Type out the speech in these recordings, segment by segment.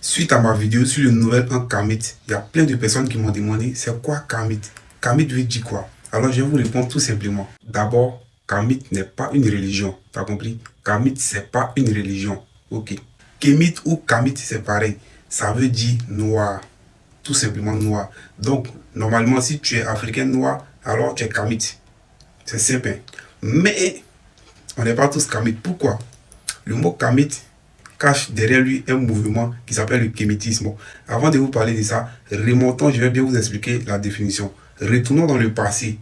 Suite à ma vidéo sur le nouvel an Kamit, il y a plein de personnes qui m'ont demandé c'est quoi Kamit? Kamit veut dire quoi? Alors je vais vous répondre tout simplement. D'abord, Kamit n'est pas une religion. T'as compris? Kamit, c'est pas une religion. Ok. Kémit ou Kamit, c'est pareil. Ça veut dire noir. Tout simplement noir. Donc, normalement, si tu es africain noir, alors tu es Kamit. C'est simple. Hein? Mais, on n'est pas tous Kamit. Pourquoi? Le mot Kamit cache derrière lui un mouvement qui s'appelle le kémitisme. Avant de vous parler de ça, remontons, je vais bien vous expliquer la définition. Retournons dans le passé,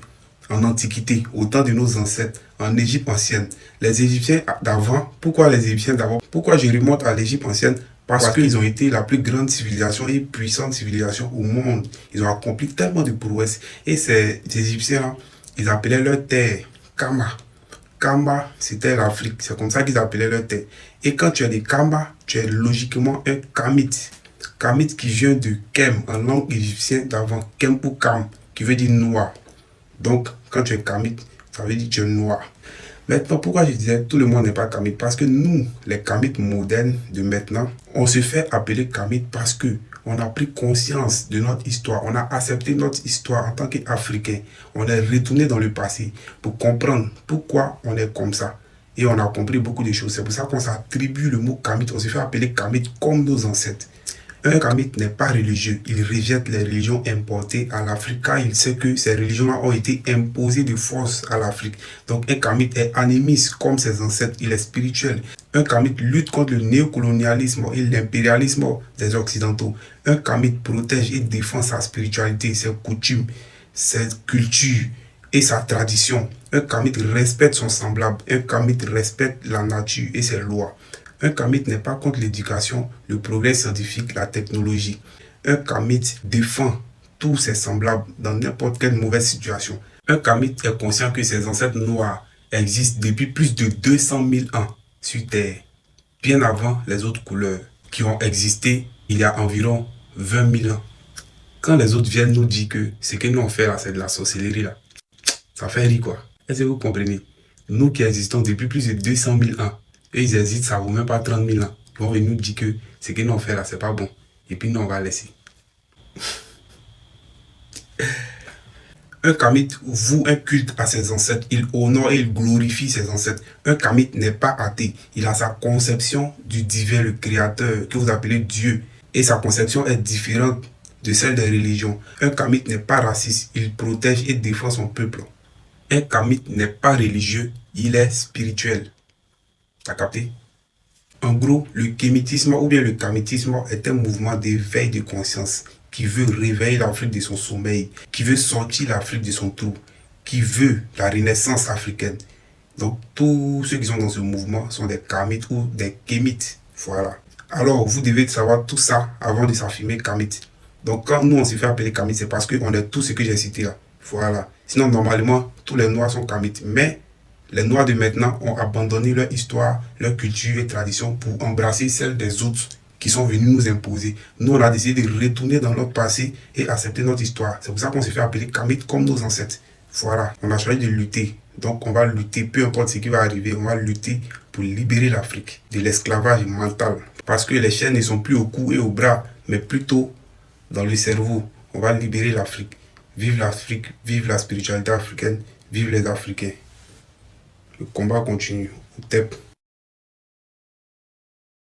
en Antiquité, au temps de nos ancêtres, en Égypte ancienne. Les Égyptiens d'avant, pourquoi les Égyptiens d'avant? Pourquoi je remonte à l'Égypte ancienne? Parce qu'ils ont été la plus grande civilisation et puissante civilisation au monde. Ils ont accompli tellement de prouesses. Et ces Égyptiens-là, ils appelaient leur terre Kama. Kamba, c'était l'Afrique. C'est comme ça qu'ils appelaient leur terre. Et quand tu es des Kamba, tu es logiquement un Kamit. Kamit qui vient de Kem, en langue égyptienne d'avant. Kem pour Kam, qui veut dire noir. Donc, quand tu es Kamit, ça veut dire que tu es noir. Maintenant, pourquoi je disais tout le monde n'est pas Kamit? Parce que nous, les Kamites modernes de maintenant, on se fait appeler Kamit parce que on a pris conscience de notre histoire. On a accepté notre histoire en tant qu'Africains. On est retourné dans le passé pour comprendre pourquoi on est comme ça. Et on a compris beaucoup de choses. C'est pour ça qu'on s'attribue le mot Kamit. On se fait appeler Kamit comme nos ancêtres. Un Kamit n'est pas religieux. Il rejette les religions importées à l'Afrique car il sait que ces religions-là ont été imposées de force à l'Afrique. Donc un Kamit est animiste comme ses ancêtres. Il est spirituel. Un Kamit lutte contre le néocolonialisme et l'impérialisme des Occidentaux. Un Kamit protège et défend sa spiritualité, ses coutumes, ses cultures et sa tradition. Un Kamit respecte son semblable. Un Kamit respecte la nature et ses lois. Un Kamit n'est pas contre l'éducation, le progrès scientifique, la technologie. Un Kamit défend tous ses semblables dans n'importe quelle mauvaise situation. Un Kamit est conscient que ses ancêtres noirs existent depuis plus de 200 000 ans sur Terre, bien avant les autres couleurs qui ont existé il y a environ 20 000 ans. Quand les autres viennent nous dire que ce que nous on fait là, c'est de la sorcellerie là, ça fait rire quoi. Est-ce que vous comprenez? Nous qui existons depuis plus de 200 000 ans, et ils hésitent, ça ne vaut même pas 30 000 ans. Ils vont venir nous dire que ce que nous on fait là, c'est pas bon. Et puis nous, on va laisser. Un Kamit voue un culte à ses ancêtres. Il honore et il glorifie ses ancêtres. Un Kamit n'est pas athée. Il a sa conception du divin, le créateur, que vous appelez Dieu. Et sa conception est différente de celle des religions. Un Kamit n'est pas raciste. Il protège et défend son peuple. Un Kamit n'est pas religieux. Il est spirituel. T'as capté? En gros, le kémitisme ou bien le kamitisme est un mouvement d'éveil de conscience qui veut réveiller l'Afrique de son sommeil, qui veut sortir l'Afrique de son trou, qui veut la renaissance africaine. Donc, tous ceux qui sont dans ce mouvement sont des kamites ou des kémites. Voilà. Alors, vous devez savoir tout ça avant de s'affirmer kamite. Donc, quand nous, on se fait appeler kamite, c'est parce qu'on est tout ce que j'ai cité là. Voilà. Sinon, normalement, tous les noirs sont kamites. Mais les Noirs de maintenant ont abandonné leur histoire, leur culture et tradition pour embrasser celle des autres qui sont venus nous imposer. Nous, on a décidé de retourner dans notre passé et accepter notre histoire. C'est pour ça qu'on s'est fait appeler Kamit comme nos ancêtres. Voilà, on a choisi de lutter. Donc, on va lutter, peu importe ce qui va arriver, on va lutter pour libérer l'Afrique de l'esclavage mental. Parce que les chaînes ne sont plus au cou et au bras, mais plutôt dans le cerveau. On va libérer l'Afrique. Vive l'Afrique, vive la spiritualité africaine, vive les Africains. Le combat continue. Au TEP.